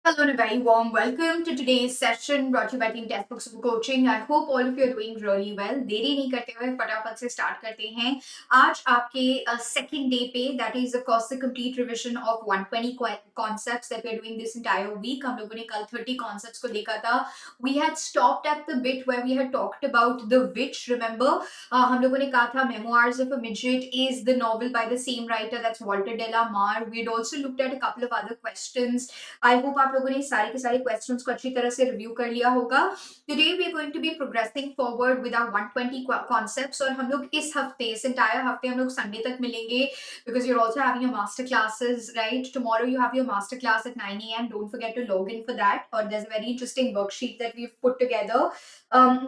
Hello and a very warm welcome to today's session brought to you by Team Testbook Supercoaching. I hope all of you are doing really well. देरी नहीं करते हुए फटाफट से start करते हैं आज आपके second day पे, that is of course the complete revision of 120 concepts that we are doing this entire week. हम लोगों ने कल 30 concepts को देखा था. We had stopped at the bit where we had talked about the witch. Remember, हम लोगों ने कहा था Memoirs of a Midget is the novel by the same writer, that's Walter de la Mare. We had also looked at a couple of other questions. I hope आप लोगों ने सारे के सारे क्वेश्चंस को अच्छी तरह से रिव्यू कर लिया होगा. Today we are going to be progressing forward with our 120 concepts और हम लोग इस हफ्ते इस एंटायर हफ्ते हम लोग संडे तक मिलेंगे because you are also having your master classes right. Tomorrow you have your master class at 9 a.m. Don't forget to log in for that और there is a very interesting worksheet that we have put together.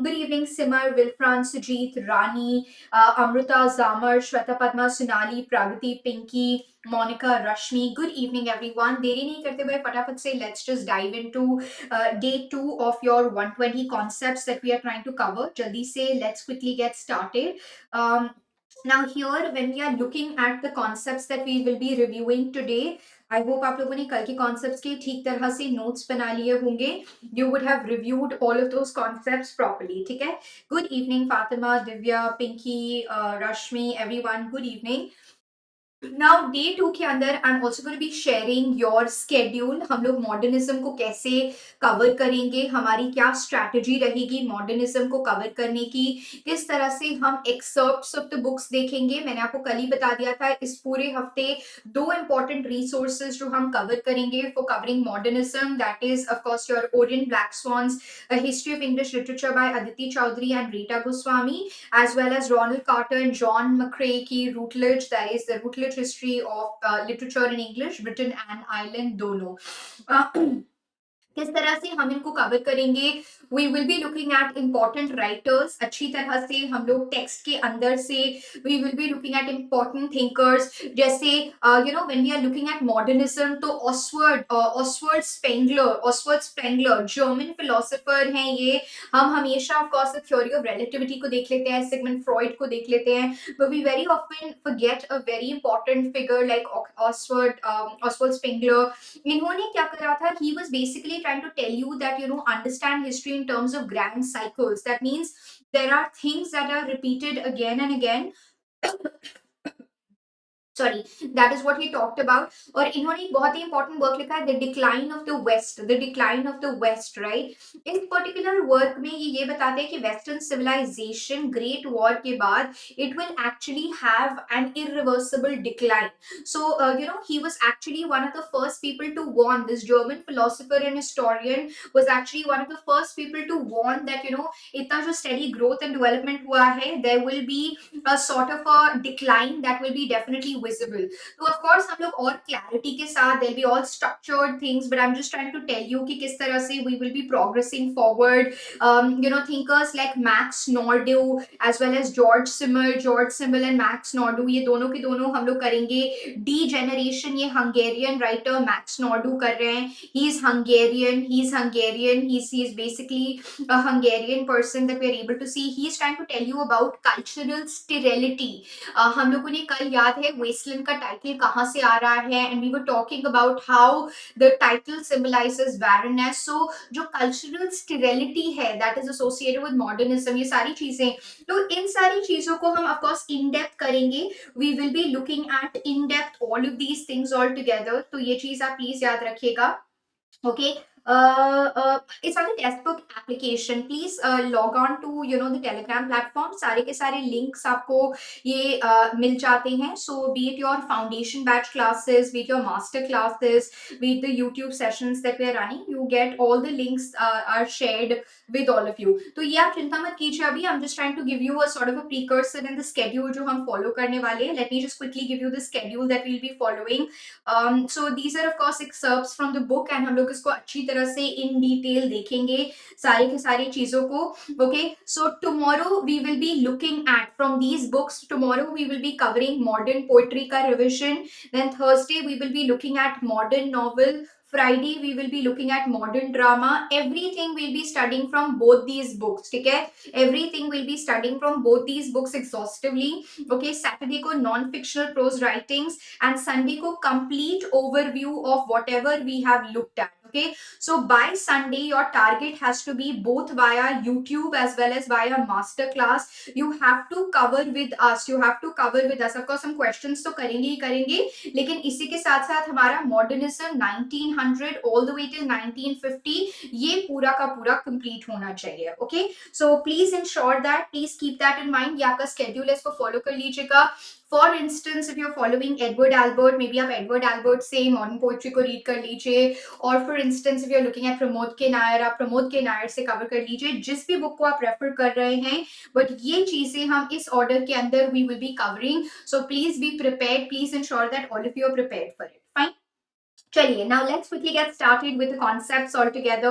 Good evening, Simar, Wilfran, Sujit, Rani, Amrita, Zamar, Shweta Padma, Sunali, Pragati, Pinky, Monica, Rashmi. Good evening, everyone. देरी नहीं करते हुए फटाफट से let's just dive into day 2 of your 120 concepts that we are trying to cover. जल्दी से let's quickly get started. Now here when we are looking at the concepts that we will be reviewing today, I hope आप लोगों ने कल के concepts के ठीक तरह से notes बना लिए होंगे. You would have reviewed all of those concepts properly. ठीक है? Good evening, Fatima, Divya, Pinky, Rashmi, everyone. Good evening. Now day 2 के अंदर I am also going to be sharing your schedule. हम लोग मॉडर्निज्म को कैसे कवर करेंगे, हमारी क्या स्ट्रैटेजी रहेगी मॉडर्निज्म को कवर करने की, किस तरह से हम एक्सर्प्ट्स ऑफ द बुक्स देखेंगे. मैंने आपको कल ही बता दिया था इस पूरे हफ्ते 2 इंपॉर्टेंट रिसोर्सेज जो हम कवर करेंगे for covering modernism, that is of course your Orient black swans, A History of English Literature by Aditi Chaudhary and Rita Goswami, as well as Ronald Carter and John McCrae की Routledge, that is the Routledge history of literature in English, Britain and Ireland दोनों. किस तरह से हम इनको cover करेंगे. We will be looking at important writers. अच्छी तरह से हम लोग टेक्स्ट के अंदर से we will be looking at important thinkers. जैसे you know when we are looking at modernism तो ऑस्वर्ड स्पेंगलर जर्मन फिलोसोफर हैं ये. हम हमेशा of course theory of relativity को देख लेते हैं, सिगमंड फ्रॉइड को देख लेते हैं, but we very often forget a very important figure like Oswald Spengler. इन्होंने क्या करा था, he was basically trying to tell you that understand history in terms of grand cycles. That means there are things that are repeated again and again. Sorry, that is what he talked about. और इन्होंने एक बहुत ही important work लिखा है, the decline of the West, the decline of the West right. इस particular work में ये बताते हैं कि वेस्टर्न सिविलाइजेशन ग्रेट वॉर के बाद it will actually have an irreversible decline. So he was actually one of the first people to warn. This German philosopher and historian was actually one of the first people to warn that इतना जो steady growth and development हुआ है, there will be a sort of a decline that will be definitely visible. तो of course हम लोग और clarity के साथ there'll be all structured things, but I'm just trying to tell you कि किस तरह से we will be progressing forward. Thinkers like Max Nordau as well as George Simmel and Max Nordau, ये दोनों के दोनों हम लोग करेंगे. Degeneration ये Hungarian writer Max Nordau कर रहे हैं. He's Hungarian. He's basically a Hungarian person that we are able to see. He's trying to tell you about cultural sterility. हम लोगों ने कल याद है वेस्टलैंड का टाइटल कहाँ से आ रहा है, and we were talking about how the title symbolises barrenness. So जो कल्चरल स्टेरिलिटी है that is associated with modernism, ये सारी चीजें, तो इन सारी चीजों को हम ऑफ कोर्स इन डेप्थ करेंगे. We will be looking at in depth all of these things all together. तो ये चीज आप प्लीज याद रखिएगा. Okay. It's on the Testbook application. Please log on to the Telegram platform. सारे के सारे links आपको ये मिल जाते हैं. So be it your foundation batch classes, be it your master classes, be it the YouTube sessions that we are running, you get all the links are shared with all of you. तो ये आप चिंता मत कीजिए अभी. I'm just trying to give you a sort of a precursor in the schedule जो हम follow करने वाले हैं. Let me just quickly give you the schedule that we'll be following. So these are of course excerpts from the book and हम लोग इसको अच्छी तरह से in detail देखेंगे सारी की सारी चीजों को. Okay, so tomorrow we will be looking at from these books. Tomorrow we will be covering modern poetry का revision. Then Thursday we will be looking at modern novel. Friday we will be looking at modern drama. Everything we'll be studying from both these books. ठीक है, everything we'll be studying from both these books exhaustively. Okay, Saturday को non-fictional prose writings and Sunday को complete overview of whatever we have looked at. okay? So by Sunday your target has to be both via YouTube as well as via master class. You have to cover with us, you have to cover with us. Of course हम questions तो करेंगे ही करेंगे, लेकिन इसी के साथ साथ हमारा modernism 1900 all the way till 1950 ये पूरा का पूरा कंप्लीट होना चाहिए, okay? So please ensure that, please keep that in mind, ये आपका स्केड्यूल है, इसको फॉलो कर लीजिएगा. For instance if you are following Edward Albert, maybe आप एडवर्ड एल्बर्ट से मॉडर्न पोएट्री को रीड कर लीजिए. और for instance if you are looking at Pramod K Nayar, आप प्रमोद के नायर से कवर कर लीजिए, जिस भी बुक को आप रेफर कर रहे हैं. बट ये चीजें हम इस ऑर्डर के अंदर we will be covering. So please be prepared, please ensure that all of you are prepared for it. Fine. चलिए, now let's quickly get started with the concepts all together.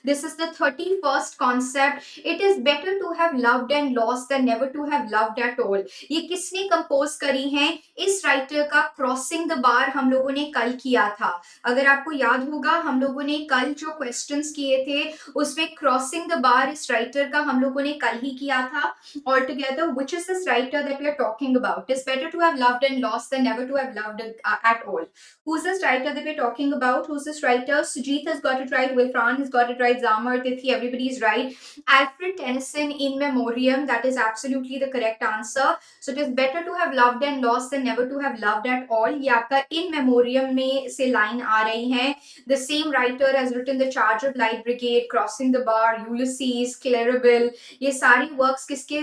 This is the 31st concept. It is better to have loved and lost than never to have loved at all. ये किसने compose करी है? इस writer का crossing the बार हम लोगों ने कल किया था. अगर आपको याद होगा, हम लोगों ने कल जो क्वेश्चंस किए थे उसमें क्रॉसिंग द बार इस राइटर का हम लोगों ने कल ही किया था. All together, which is this writer that we are talking about? It is better to have loved and lost than never to have loved at all. Who's this writer that we're talking about? Who's this writer? Sujit has got it right. Wilfran has got it right. Zamar, Tithi, everybody is right. Alfred Tennyson, In Memoriam, that is absolutely the correct answer. So it is better to have loved and lost than never to have loved at all. ये आपका In Memoriam में से line आ रही है. The same writer has written The Charge of Light Brigade, Crossing the Bar, Ulysses, Clarabelle. ये सारी works किसके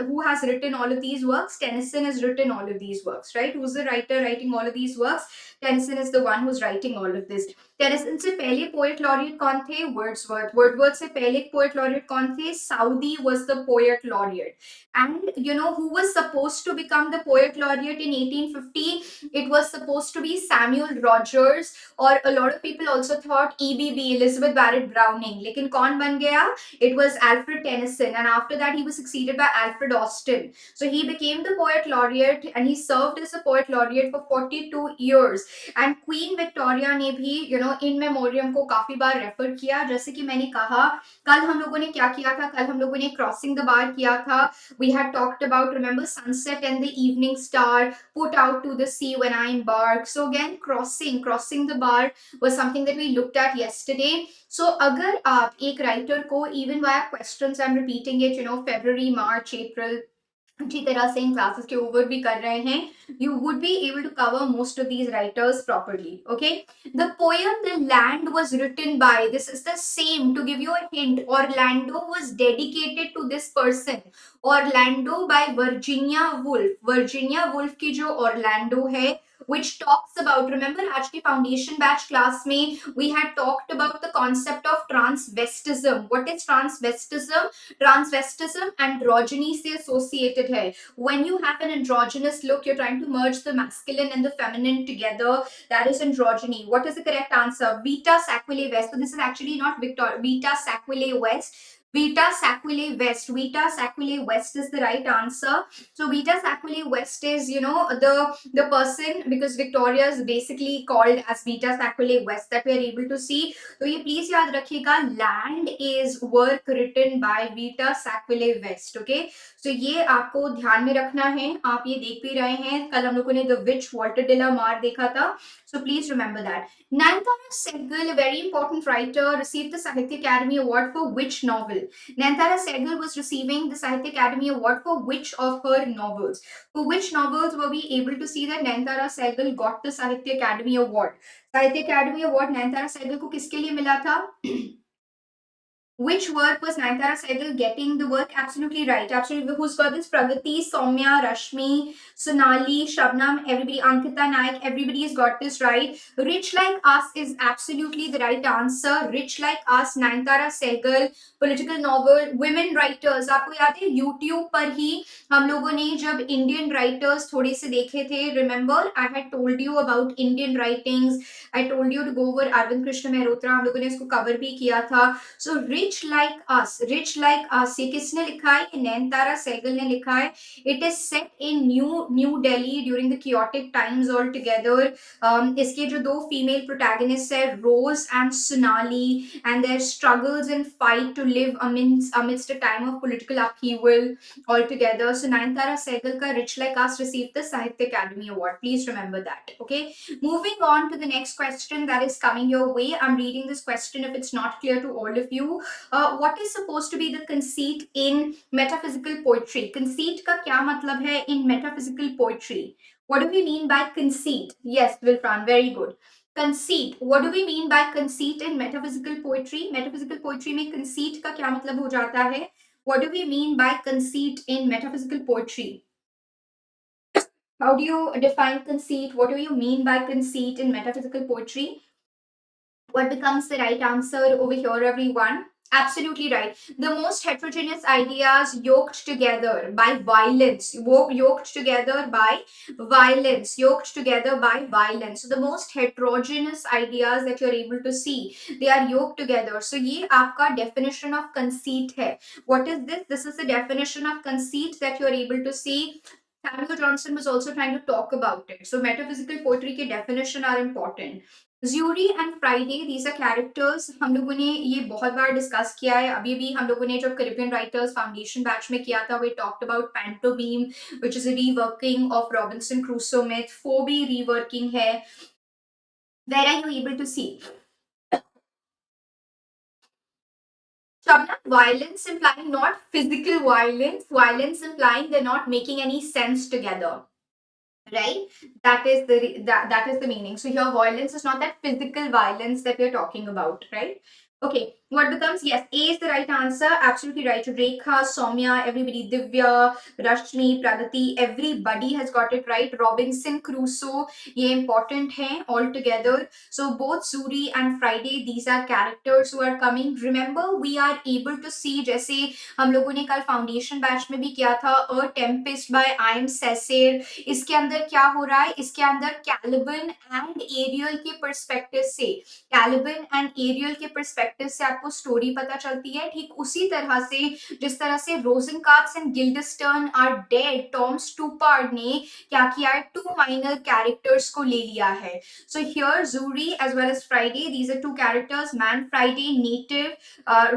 who has written all of these works? Tennyson has written all of these works, right? Who's the writer writing all of these works? Tennyson is the one who's writing all of this. Tennyson से पहले poet laureate कौन थे? Wordsworth. Wordsworth से पहले poet laureate कौन थे? Southey was the poet laureate. And you know who was supposed to become the poet laureate in 1850? It was supposed to be Samuel Rogers, or a lot of people also thought EBB, Elizabeth Barrett Browning. लेकिन कौन बन गया? It was Alfred Tennyson, and after that he was succeeded by Alfred Austin. So he became the poet laureate and he served as a poet laureate for 42 years. And queen Victoria ने भी इन memoriam को काफी बार refer किया. जैसे कि मैंने कहा, कल हम लोगों ने क्या किया था? कल हम लोगों ने क्रॉसिंग द बार किया था. We had talked about, remember, sunset and the evening star, put out to the sea when I embark. So again crossing the bar was something that we looked at yesterday. So अगर आप एक writer को even via questions, I am repeating it, February, March, April, अच्छी तरह से इन classes के over भी कर रहे हैं, you would be able to cover most of these writers properly. Okay, the poem The Land was written by, this is the same, to give you a hint, Orlando was dedicated to this person. Orlando by Virginia Woolf. Virginia Woolf की जो Orlando है, which talks about, remember आज की foundation batch class में we had talked about the concept of transvestism. What is transvestism? Transvestism androgyny से associated है. When you have an androgynous look, you're trying to merge the masculine and the feminine together. That is androgyny. What is the correct answer? Vita Sackville West. So this is actually not Victor. Vita Sackville West. Vita Sackville West. Vita Sackville West is the right answer. So Vita Sackville West is, the person, because Victoria is basically called as Vita Sackville West, that we are able to see. तो ये please याद रखिएगा, Land is work written by Vita Sackville West. Okay, so ये आपको ध्यान में रखना है. आप ये देख भी रहे हैं, कल हम लोगों ने The Witch, Walter de la Mare देखा था. So please remember that. Nayanthara Sehgal, a very important writer, received the Sahitya Academy Award for which novel? Nayanthara Sehgal was receiving the Sahitya Academy Award for which of her novels? For which novels were we able to see that Nayanthara Sehgal got the Sahitya Academy Award? Sahitya Academy Award Nayanthara Sehgal को किसके लिए मिला था? Which work was Nayanthara Sehgal getting the work? Absolutely right. Absolutely. Who's got this? Pragati, Soumya, Rashmi, Sonali, Shabnam, everybody, Ankita Naik, everybody's got this right. Rich Like Us is absolutely the right answer. Rich Like Us, Nayanthara Sehgal, political novel, women writers. आपको याद है YouTube पर ही हम लोगों ने जब Indian writers थोड़े से देखे थे, remember I had told you about Indian writings. I told you to go over Arvind Krishna Mehrotra. हम लोगों ने इसको cover भी किया था. So Rich rich like us, ये किसने लिखा है? ये नैनतारा सहगल ने लिखा है. It is set in New Delhi during the chaotic times all together. इसके जो दो फीमेल प्रोटैगनिस्ट है, Rose and Sonali, and their struggles in fight to live amidst a time of political upheaval altogether. So Nayanthara Sehgal ka Rich Like Us received the Sahitya Academy Award. Please remember that. Okay. Moving on to the next question that is coming your way. I'm reading this question if it's not clear to all of you. What is supposed to be the conceit in metaphysical poetry? Conceit का क्या मतलब है in metaphysical poetry? What do we mean by conceit? Yes, Wilfran, very good. Conceit. What do we mean by conceit in metaphysical poetry? Metaphysical poetry में conceit का क्या मतलब हो जाता है? What do we mean by conceit in metaphysical poetry? How do you define conceit? What do you mean by conceit in metaphysical poetry? What becomes the right answer over here, everyone? Absolutely right. The most heterogeneous ideas yoked together by violence. Yoked together by violence. Yoked together by violence. So the most heterogeneous ideas that you're able to see, they are yoked together. So ये आपका definition of conceit है. What is this? This is the definition of conceit that you're able to see. Samuel Johnson was also trying to talk about it. So metaphysical poetry के definition are important. Jury and Friday, these are characters. हम लोगों ने ये बहुत बार discuss किया है. अभी भी हम लोगों ने जब कैरिबियन राइटर्स फाउंडेशन बैच में किया था, we talked about pantomime which is a reworking of Robinson Crusoe myth. Phoebe reworking है. Where are you able to see? Shabna, violence implying not physical violence, violence implying they're not making any sense together. Right, that is the meaning. So here violence is not that physical violence that we're talking about, right? Okay, what becomes? Yes, A is the right answer. Absolutely right. Rekha, Soumya, everybody, Divya, Rashmi, Pragati, everybody has got it right. Robinson Crusoe, ye important hai altogether. So both Zuri and Friday, these are characters who are coming. Remember, we are able to see, जैसे हम लोगों ने कल foundation batch में भी किया था, A Tempest by I.M. Cecil. इसके अंदर क्या हो रहा है? इसके अंदर कैलिबन एंड एरियल के पर्सपेक्टिव से, कैलिबन एंड एरियल के पर्सपेक्टिव से आपको स्टोरी पता चलती है. ठीक उसी तरह से जिस तरह से रोजनकार्ट्स एंड गिल्डस्टर्न आर डेड, टॉम स्टूपार्ड ने क्या किया है? टू माइनर कैरेक्टर्स को ले लिया है. So here Jury as well as Friday, these are two characters. Man Friday native,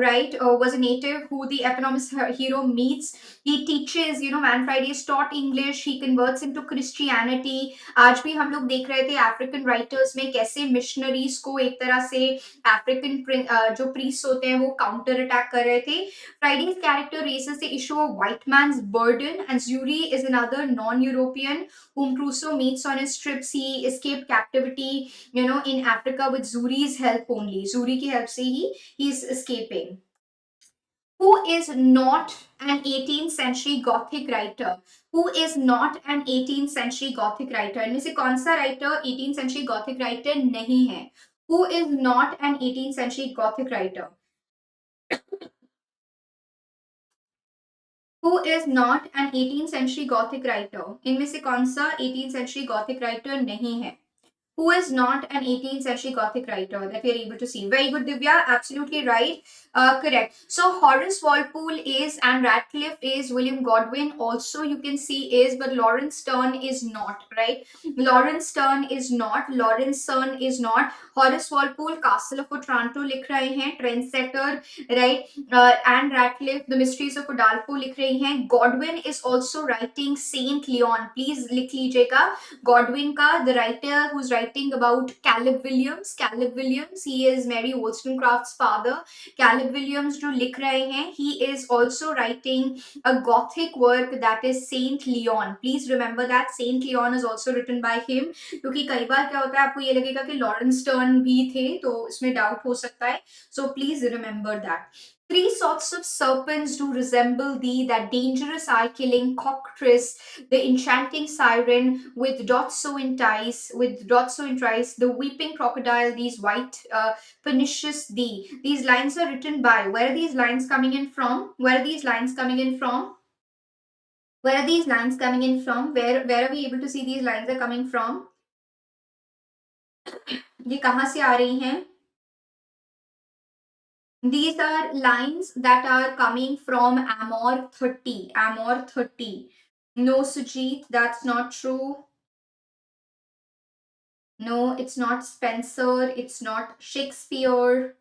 right, was a native who the eponymous hero meets. He teaches, Man Friday is taught English. He converts into Christianity. आज भी हम लोग देख रहे थे African writers में कैसे missionaries को एक तरह से अफ्रीकन जो प्रीस्ट होते हैं वो काउंटर अटैक कर रहे थे. Friday's character raises the issue of white man's burden, and Zuri is another non-European whom Crusoe meets on his trips. He escaped captivity, in Africa with Zuri's help only. Zuri की help से ही he's escaping. Who is not an 18th century Gothic writer? Who is not an 18th century Gothic writer? इनमें से कौन सा writer 18th century Gothic writer नहीं है? Who is not an 18th century Gothic writer? Who is not an 18th century Gothic writer? इनमें से कौन सा 18th century Gothic writer नहीं है? Who is not an 18th century Gothic writer that we are able to see? Very good, Divya. Absolutely right. Correct. So Horace Walpole is, and Radcliffe is, William Godwin also you can see is, but Lawrence Sterne is not, right? Lawrence Sterne is not. Lawrence Sterne is not. Horace Walpole, Castle of Otranto लिख रहे हैं. Trendsetter, right? And Radcliffe, The Mysteries of Udolpho लिख रही हैं. Godwin is also writing Saint Leon. Please लिख लीजिएगा. Godwin का, the writer who's writing about Caleb Williams. Caleb Williams, he is Mary Wollstonecraft's father. Caleb Williams जो लिख रहे हैं, he is also writing a Gothic work that is Saint Leon. Please remember that Saint Leon is also written by him. क्योंकि कई बार क्या होता है, आपको ये लगेगा कि लॉरेंस टर्न भी थे, तो इसमें डाउट हो सकता है. So please remember that. Three sorts of serpents do resemble thee, that dangerous eye-killing cockatrice, the enchanting siren, with dots so entice, the weeping crocodile, these white pernicious thee. These lines are written by, where are these lines coming in from? Where are these lines coming in from? Where are these lines coming in from? Where are we able to see these lines are coming from? ये कहाँ से आ रही हैं? These are lines that are coming from Amor 30. Amor 30. No, Sujit, that's not true. No, it's not Spencer. It's not Shakespeare.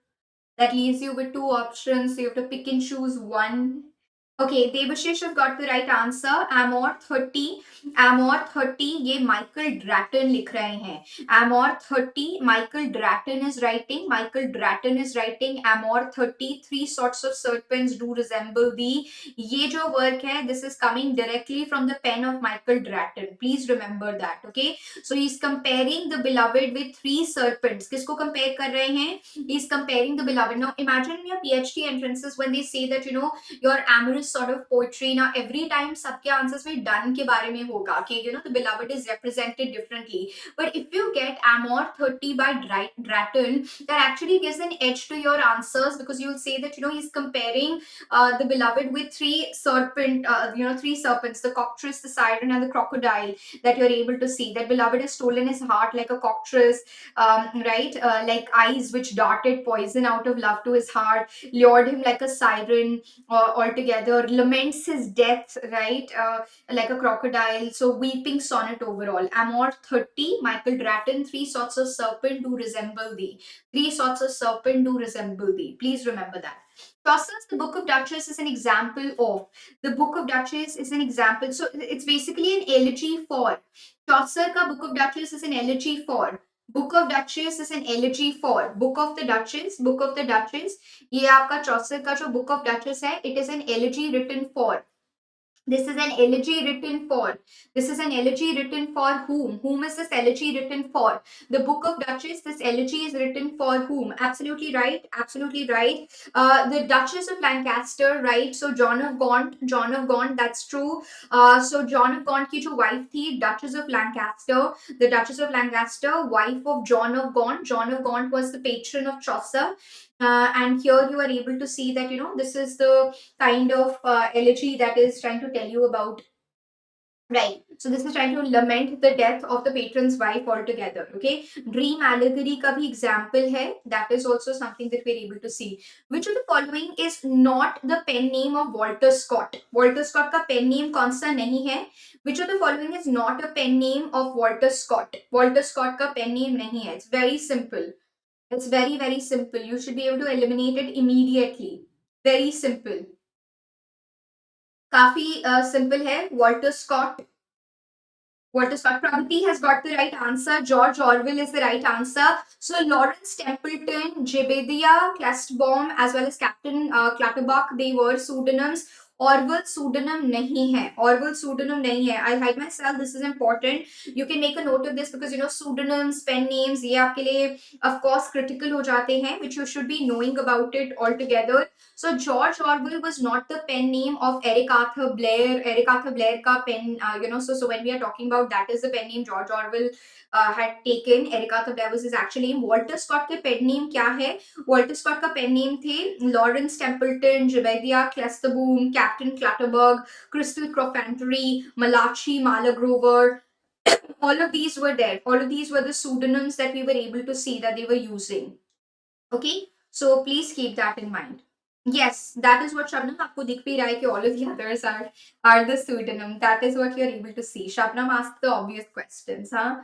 That leaves you with two options. So you have to pick and choose one. Okay, Debashish has got the right answer. Amor 30. Amor 30 ये Michael Drayton लिख रहे हैं. Amor 30 Michael Drayton is writing. Michael Drayton is writing Amor 30. Three sorts of serpents do resemble thee. ये जो work है, this is coming directly from the pen of Michael Drayton. Please remember that. Okay. So he's comparing the beloved with three serpents. किसको compare कर रहे हैं? He's comparing the beloved. Now imagine in your PhD entrances when they say that your amorous sort of poetry. Now every time सबके answers में done के बारे में होगा कि the beloved is represented differently. But if you get Amor 30 by Drayton, that actually gives an edge to your answers because you'll say that he's comparing the beloved with three serpents, the cockatrice, the siren, and the crocodile that you're able to see. That beloved has stolen his heart like a cockatrice, right? Like eyes which darted poison out of love to his heart, lured him like a siren altogether, laments his death, right? Like a crocodile. So weeping sonnet overall. Amor 30, Michael Drayton, three sorts of serpent do resemble thee. Three sorts of serpent do resemble thee. Please remember that. Chaucer's The Book of Duchess is an example of. The Book of Duchess is an example. So it's basically an elegy for. Chaucer का Book of Duchess is an elegy for. Book of Duchess is an elegy for. Book of the Duchess. Book of the Duchess. ये आपका Chaucer का जो Book of Duchess है, it is an elegy written for. This is an elegy written for. This is an elegy written for whom? Whom is this elegy written for? The Book of Duchess, this elegy is written for whom? Absolutely right. Absolutely right. The Duchess of Lancaster, right? So John of Gaunt, John of Gaunt, that's true. So John of Gaunt की जो wife थी, Duchess of Lancaster, the Duchess of Lancaster, wife of John of Gaunt. John of Gaunt was the patron of Chaucer. And here you are able to see that, this is the kind of elegy that is trying to tell you about. Right. So this is trying to lament the death of the patron's wife altogether. Okay. Dream allegory का भी example है. That is also something that we're able to see. Which of the following is not the pen name of Walter Scott? Walter Scott का pen name कौन सा नहीं है? Which of the following is not a pen name of Walter Scott? Walter Scott का pen name नहीं है. It's very simple. It's very, very simple. You should be able to eliminate it immediately. Very simple. काफी simple है. Walter Scott. Walter Scott. Pragati has got the right answer. George Orwell is the right answer. So Lawrence Templeton, Jebediah Clatterbaum, as well as Captain Clutterbuck, they were pseudonyms. Orwell pseudonym नहीं है. Orwell pseudonym नहीं है. I'll hide myself. This is important. You can make a note of this because pseudonyms, pen names ये आपके लिए of course critical हो जाते हैं, which you should be knowing about it altogether. So George Orwell was not the pen name of Eric Arthur Blair. Eric Arthur Blair का pen, so when we are talking about that is the pen name George Orwell had taken. Eric Arthur Blair was his actual name. Walter Scott के pen name क्या है? Walter Scott का pen name थे Lawrence Templeton, Jebediah Clatterbaum, Captain Clutterbuck, Crystal Crofantry, Malachi Malagrover. All of these were there. All of these were the pseudonyms that we were able to see that they were using. Okay, so please keep that in mind. Yes, that is what Shabnam आपको दिख भी रहा है कि all of the others are the pseudonym. That is what you're able to see. Shabnam asked the obvious questions, huh?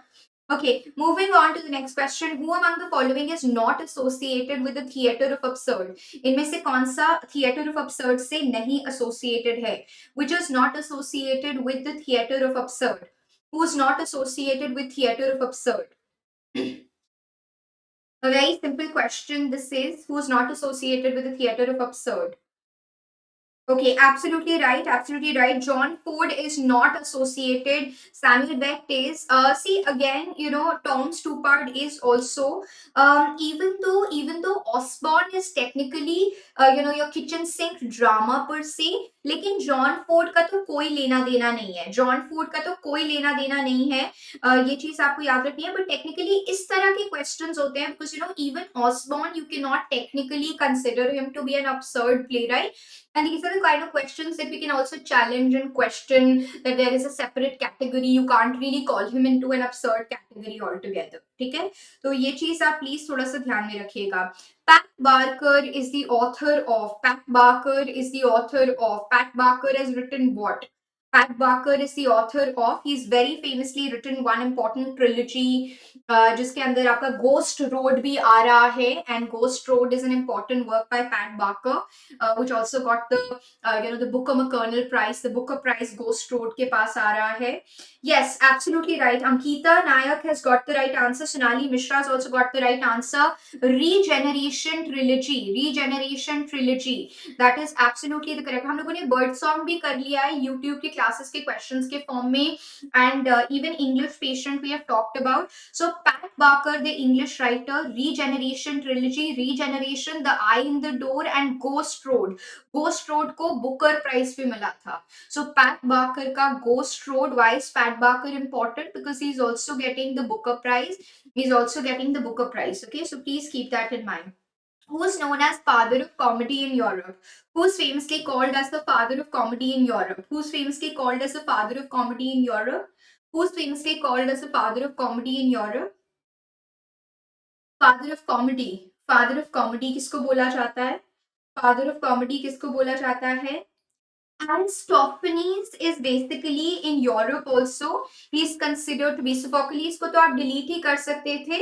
Okay, moving on to the next question. Who among the following is not associated with the theatre of absurd? इनमें से कौन सा theatre of absurd से नहीं associated है? Which is not associated with the theatre of absurd? Who is not associated with theatre of absurd? A very simple question this is. Who is not associated with the theatre of absurd? Okay, absolutely right. Absolutely right. John Ford is not associated. Samuel Beckett is. See again, Tom Stoppard is also. Even though Osborne is technically, your kitchen sink drama per se, लेकिन John Ford का तो कोई लेना देना नहीं है. John Ford का तो कोई लेना देना नहीं है. ये चीज आपको याद रखनी है. बट टेक्निकली इस तरह के क्वेश्चंस होते हैं because even Osborne you can not technically consider him to be an absurd playwright. And these are the kind of questions that we can also challenge and question, that there is a separate category. You can't really call him into an absurd category altogether. ठीक है? तो ये चीज आप please थोड़ा सा ध्यान में रखिएगा. Pat Barker is the author of. Pat Barker is the author of. Pat Barker has written what? Pat Barker is the author of. He's very famously written one important trilogy, जिसके अंदर आपका Ghost Road भी आ रहा है. And Ghost Road is an important work by Pat Barker, which also got the the Booker McConnell Prize. The Booker Prize Ghost Road के पास आ रहा है. Yes, absolutely right. Ankita Nayak has got the right answer. Sonali Mishra has also got the right answer. Regeneration Trilogy. Regeneration Trilogy. That is absolutely the correct. हम लोगों ने bird song भी कर लिया है YouTube के classes के questions के form में, and even English patient we have talked about. So Pat Barker, the English writer, Regeneration Trilogy, Regeneration, The Eye in the Door, and Ghost Road. Ghost Road को Booker Prize भी मिला था. So Pat Barker का Ghost Road. Why is Pat Barker important? Because he's also getting the Booker Prize. He's also getting the Booker Prize. Okay, so please keep that in mind. Who's known as father of comedy in Europe? Who's famously called as the father of comedy in Europe? Who's famously called as the father of comedy in Europe? Who's famously called as the father of comedy in Europe? Father of comedy. Father of comedy किसको बोला जाता है? Father of comedy किसको बोला जाता है? Aristophanes is basically in Europe also. He is considered to be. Sophocles को तो आप delete ही कर सकते थे.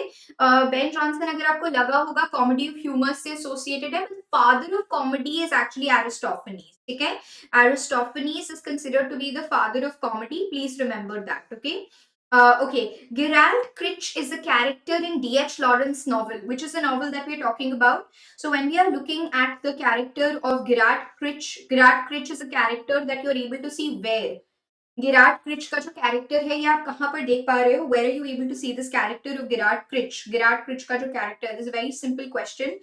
Ben Jonson अगर आपको लगा होगा comedy of humor से associated है, but father of comedy is actually Aristophanes. ठीक है? Aristophanes is considered to be the father of comedy. Please remember that. Okay. Okay, Gerald Critch is a character in D.H. Lawrence's novel. Which is the novel that we are talking about? So when we are looking at the character of Gerard Critch is a character that you are able to see where? Gerard Critch का जो character है ये आप कहाँ पर देख पा रहे हो? Where are you able to see this character of Gerard Critch? Gerard Critch का जो character है, this is a very simple question.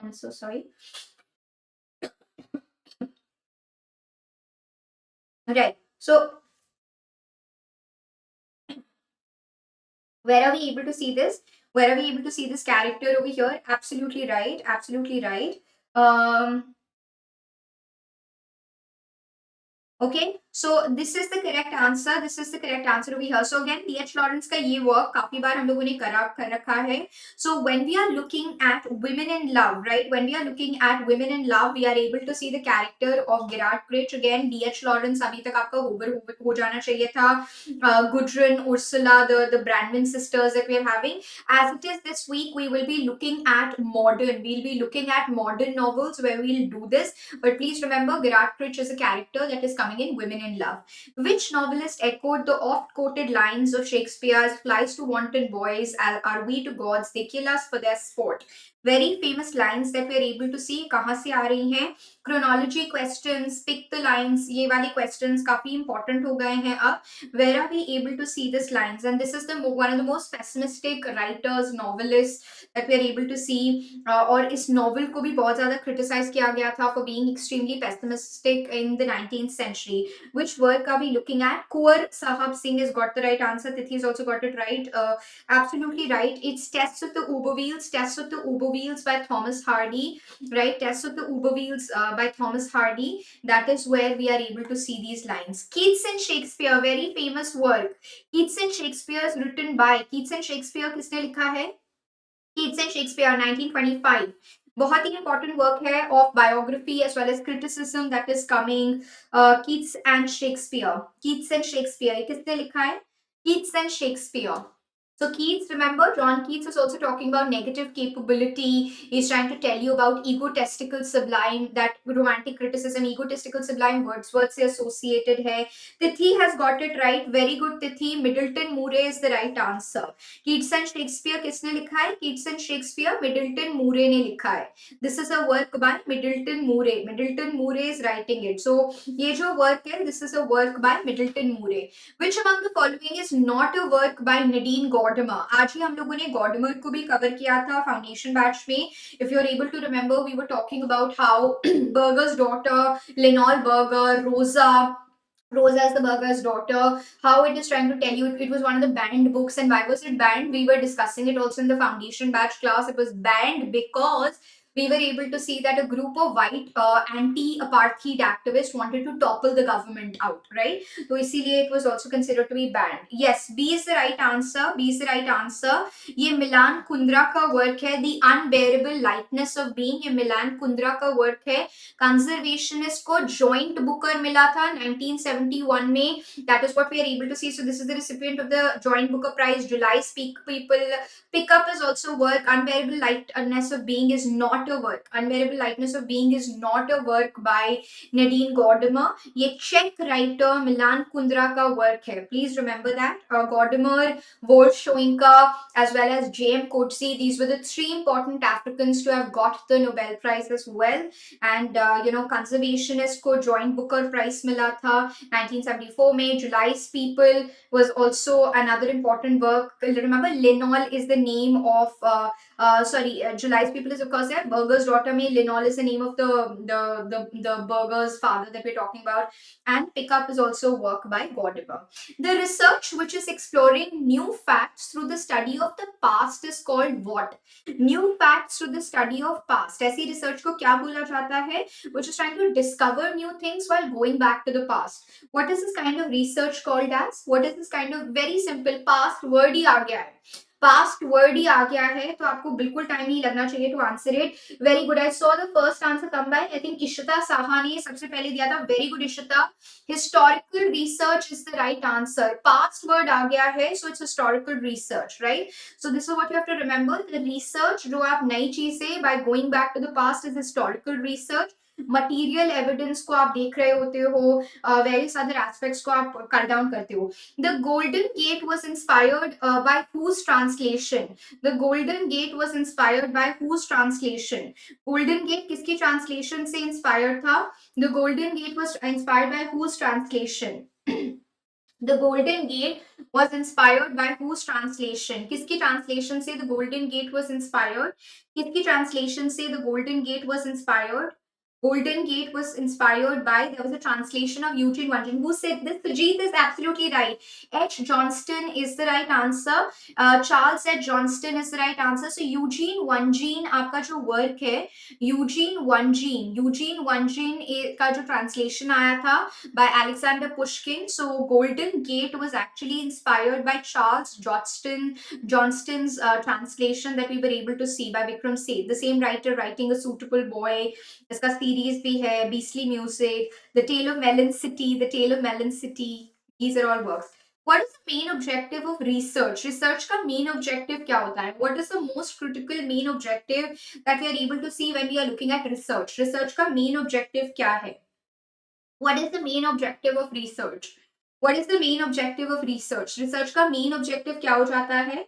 I'm so sorry. Right. So where are we able to see this? Where are we able to see this character over here? Absolutely right. Absolutely right. Okay, so this is the correct answer. This is the correct answer over here. So again, T.H. Lawrence का ये work काफी बार हम लोगों ने कर रखा है. So when we are looking at women in love, right? When we are looking at women in love, we are able to see the character of Gerard Critch. Again, D.H. Lawrence अभी तक आपका हो जाना चाहिए था. Gudrun, Ursula, the Brandman sisters that we are having. As it is this week, we will be looking at modern. We'll be looking at modern novels where we'll do this. But please remember, Gerard Critch is a character that is coming in Women in Love. Which novelist echoed the oft-quoted lines of Shakespeare's "Flies to wanton boys, are we to gods, they kill us for their sport"? Very famous lines that we are able to see. कहाँ से आ रही हैं? Chronology questions, pick the lines. ये वाली questions काफी important हो गए हैं अब. Where are we able to see these lines? And this is the one of the most pessimistic writers, novelists that we are able to see. और इस novel को भी बहुत ज़्यादा criticize किया गया था for being extremely pessimistic in the 19th century. Which work are we looking at? Kuwar Sahab Singh has got the right answer. Tithi has also got it right. Absolutely right. It's Tests of the Uberwheels. Tests of the Uberwheels by Thomas Hardy. Right? Tests of the Uberwheels by Thomas Hardy. That is where we are able to see these lines. Keats and Shakespeare, very famous work. Keats and Shakespeare is written by. Keats and Shakespeare किसने लिखा है? Keats and Shakespeare 1925. बहुत ही important work है of biography as well as criticism that is coming. Keats and Shakespeare. Keats and Shakespeare. ये किसने लिखा है? Keats and Shakespeare. So Keats, remember, John Keats is also talking about negative capability. He's trying to tell you about egotistical sublime, that romantic criticism, egotistical sublime Wordsworth se associated hai. Tithi has got it right. Very good, Tithi. Middleton Murray is the right answer. Keats and Shakespeare किसने लिखा है? Keats and Shakespeare Middleton Murray ने लिखा है. This is a work by Middleton Murray. Middleton Murray is writing it. So ये जो work है, this is a work by Middleton Murray. Which among the following is not a work by Nadine Gordimer? आज ही हम लोगों ने Gordimer को भी cover किया था foundation batch में. If you're able to remember, we were talking about how Berger's daughter, Lenore Berger, Rosa, Rosa as the Burger's Daughter, how it is trying to tell you it was one of the banned books. And why was it banned? We were discussing it also in the foundation batch class. It was banned because we were able to see that a group of white anti-apartheid activists wanted to topple the government out, right? So इसीलिए it was also considered to be banned. Yes, B is the right answer. B is the right answer. ये मिलान कुंद्रा का work है, The Unbearable Lightness of Being. ये मिलान कुंद्रा का work है. Conservationist को joint Booker मिला था 1971 में. That is what we are able to see. So this is the recipient of the joint Booker Prize. July speak people pick up is also work. Unbearable lightness of being is not a work. Unbearable lightness of being is not a work by Nadine Gordimer. ये check writer मिलान कुंद्रा का work है. Please remember that. Gordimer, Bolshoinka, as well as J.M. Coetzee, these were the three important Africans to have got the Nobel Prize as well. And conservationist को joint Booker Prize मिला था 1974 में. July's People was also another important work. Remember, Linol is the name of July's People is of course there. Burger's Daughter में Linol is the name of the Burger's father that we're talking about. And Pickup is also work by Gordimer. The research which is exploring new facts through the study of the past is called what? New facts through the study of past. ऐसी research को क्या बोला जाता है? Which is trying to discover new things while going back to the past. What is this kind of research called as? What is this kind of very simple past word ही आ गया है. Past word ही आ गया है तो आपको बिल्कुल time नहीं लगना चाहिए to answer it. Very good. I saw the first answer come by I think Ishita Saha ने सबसे पहले दिया था. Very good Ishita. Historical research is the right answer. Past word आ गया है so it's historical research, right? So this is what you have to remember. The research जो आप नई चीज से by going back to the past is historical research. Material evidence को आप देख रहे होते हो, वेरियस अदर एस्पेक्ट्स को आप कट डाउन करते हो. The Golden Gate was inspired by whose translation? The Golden Gate was inspired by whose translation? Golden Gate किसकी ट्रांसलेशन से इंस्पायर्ड था? The Golden Gate was inspired by whose translation? The Golden Gate was inspired by whose translation? किसकी translation से The Golden Gate was inspired? किसकी translation से The Golden Gate was inspired? Golden Gate was inspired by, there was a translation of Eugene Onegin. Who said this? Sujit is absolutely right. H. Johnston is the right answer. Charles H. Johnston is the right answer. So Eugene Onegin आपका जो work है, Eugene Onegin का जो translation आया था by Alexander Pushkin. So Golden Gate was actually inspired by Charles Johnston's translation that we were able to see by Vikram Seth, the same writer writing A Suitable Boy. इसका series भी है, Beastly Music, The Tale of Melon City. These are all works. What is the main objective of research? Research का main objective क्या होता है? What is the most critical main objective that we are able to see when we are looking at research? Research का main objective क्या है? What is the main objective of research? What is the main objective of research? Research का main objective क्या हो जाता है?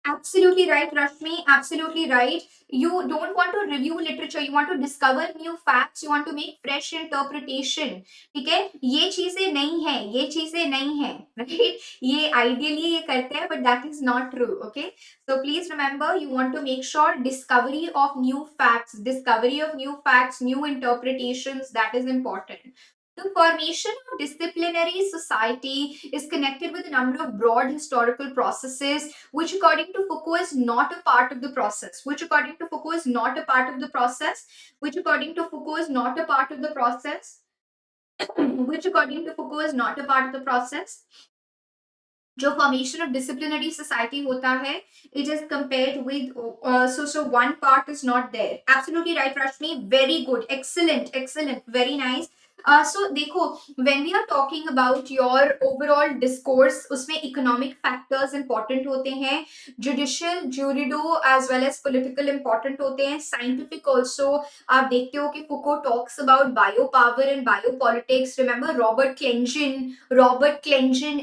Absolutely right, Rashmi. Absolutely right. You don't want to review literature. You want to discover new facts. You want to make fresh interpretation. ठीक है? ये चीजें नहीं है, right? ये ideally ये करते हैं, but that is not true. Okay? So please remember, you want to make sure discovery of new facts, new interpretations. That is important. The formation of disciplinary society is connected with a number of broad historical processes, which according to Foucault is not a part of the process. Which according to Foucault is not a part of the process. Which according to Foucault is not a part of the process. Which according to Foucault is not a part of the process. जो formation of disciplinary society होता है, it is compared with so one part is not there. Absolutely right, Rashmi. Very good, excellent, very nice. So देखो, when we are talking about your overall discourse, उसमें economic factors important होते हैं, judicial, jurido as well as political important होते हैं, scientific also. आप देखते हो कि Foucault talks about biopower and biopolitics. Remember Robert Clengen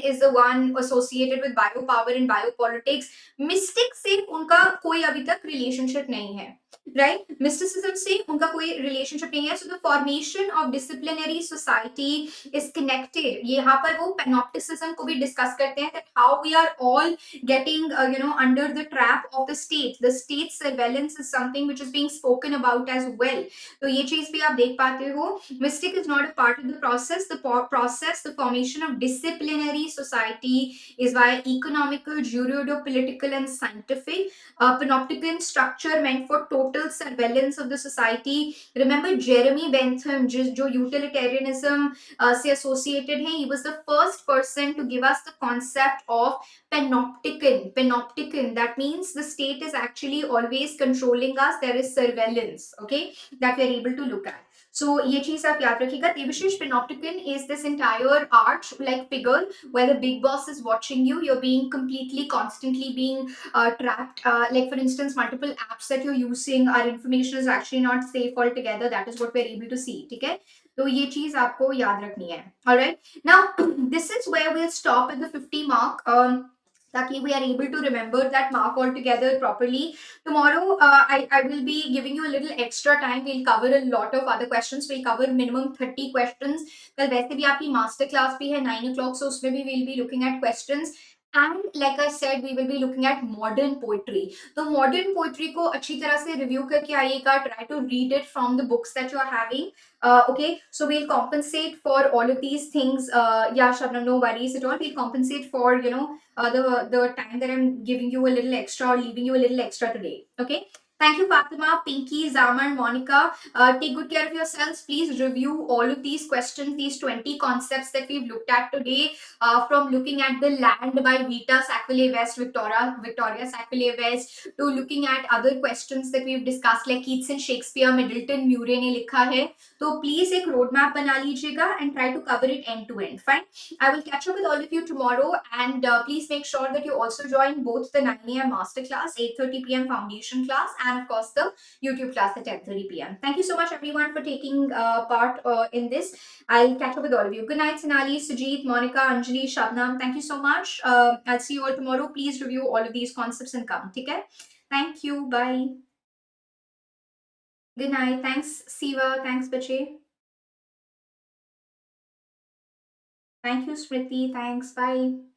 is the one associated with biopower and biopolitics. Mystic से उनका कोई अभी तक relationship नहीं है. राइट, मिस्टिसिज्म से उनका कोई रिलेशनशिप नहीं है. So the formation of disciplinary society is connected. यहाँ पर वो पेनॉप्टिसिज्म को भी डिस्कस करते हैं, that how we are all getting under the trap of the state. The state surveillance is something which is being spoken about as well. तो ये चीज भी आप देख पाते हो. Mystic is not a part of the process. The formation of disciplinary society is via economical, jurido-political and scientific. Panopticon structure meant for total surveillance of the society. Remember Jeremy Bentham, जो utilitarianism से associated है, he was the first person to give us the concept of panopticon. Panopticon, that means the state is actually always controlling us. There is surveillance, okay, that we are able to look at. So ये चीज आप याद रखिएगा. Devishish panopticon is this entire arch like figure where the big boss is watching you. You're being completely, constantly being tracked. Like for instance, multiple apps that you're using, our information is actually not safe altogether. That is what we're able to see. ठीक है, तो ये चीज आपको याद रखनी है. All right. Now this is where we'll stop at the 50 mark. That we are able to remember that mark altogether properly. Tomorrow, I will be giving you a little extra time. We'll cover a lot of other questions. We'll cover minimum 30 questions. कल वैसे भी आपकी master class भी है 9 o'clock, so उसमें भी we'll be looking at questions. And like I said, we will be looking at modern poetry. तो modern poetry को अच्छी तरह से review करके आइएगा. Try to read it from the books that you are having. Okay, so we'll compensate for all of these things. Yeah, Shabnam, no worries at all. We'll compensate for the time that I'm giving you a little extra or leaving you a little extra today. Okay. Thank you, Fatima, Pinky, Zaman, Monica. Take good care of yourselves. Please review all of these questions, these 20 concepts that we've looked at today, from looking at The Land by Vita Sackville West, Victoria Sackville West, to looking at other questions that we've discussed like Keats and Shakespeare, Middleton, Murray ने लिखा है. तो please एक road map बना लीजिएगा and try to cover it end to end. Fine. I will catch up with all of you tomorrow, and please make sure that you also join both the 9 a.m. masterclass, 8:30 p.m. foundation class, and of course the YouTube class at 10:30 p.m. Thank you so much everyone for taking part in this. I'll catch up with all of you. Good night, Sonali, Sujit, Monica, Anjali, Shabnam. Thank you so much. I'll see you all tomorrow. Please review all of these concepts and come. Okay? Thank you. Bye. Good night. Thanks, Siva. Thanks, Bache. Thank you, Smriti. Thanks. Bye.